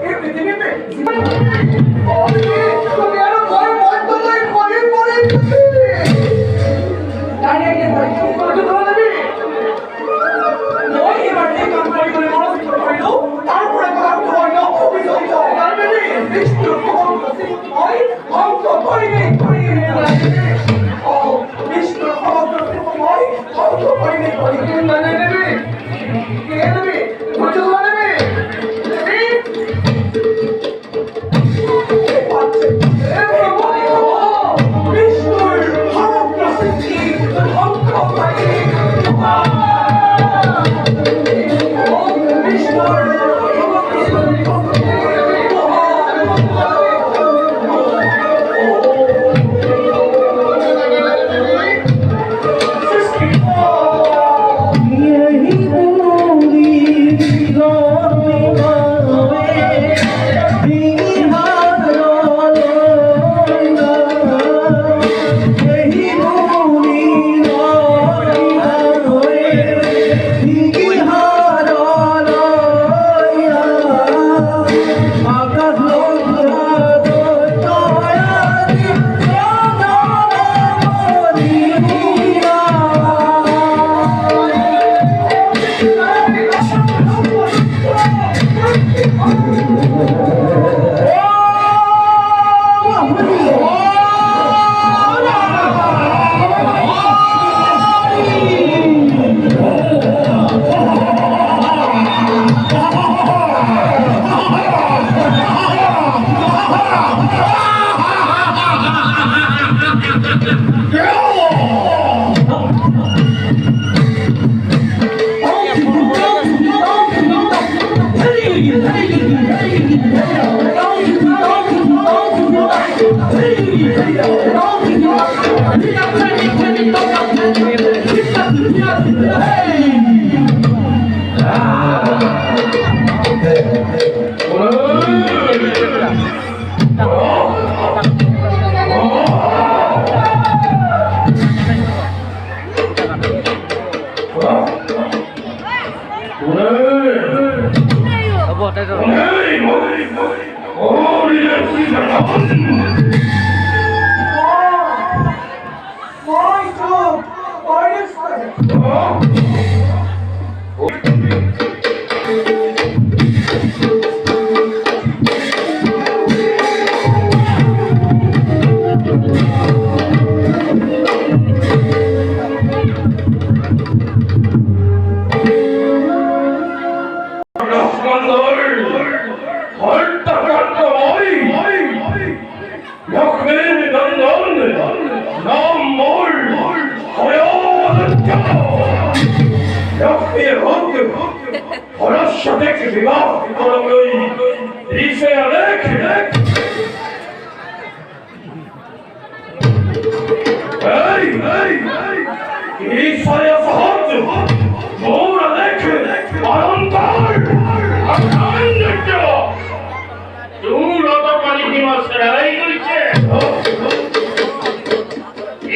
এই পৃথিবীতে তুমি আরো বড় মন্ত্রণায় করে পড়ে দাঁড়িয়ে গিয়ে পরিশ্রম করে ধরে দেবি মই এবার যে কাম করে মনস্থ করিল তারপরে কাম হইল অভিযোগ জানবে বিষ্ণু কোন মই অঙ্ক করিনি ও বিষ্ণু সমগ্র মই অঙ্ক করিনি না নেবে কে নেবে বুঝতে নেবে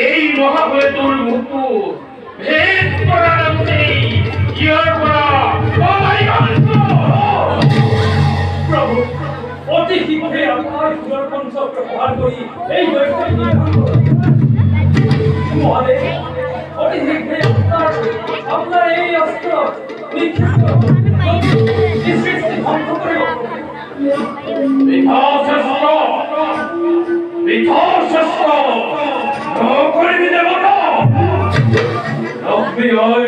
এই মহাবতুর মুকুর ভেদ করা প্রভু অতি শীঘ্রে আপনার সুদর্শন চক্র প্রহার করি এই দৈত্যের নিধন করুন। মহাদেব অতি শীঘ্রে আপনার এই অস্ত্র নিক্ষিপ্ত সৃষ্টি ধ্বংস করে বিধাশ্রেষ্ঠ নকরিবি দেবতা লক্ষ্মী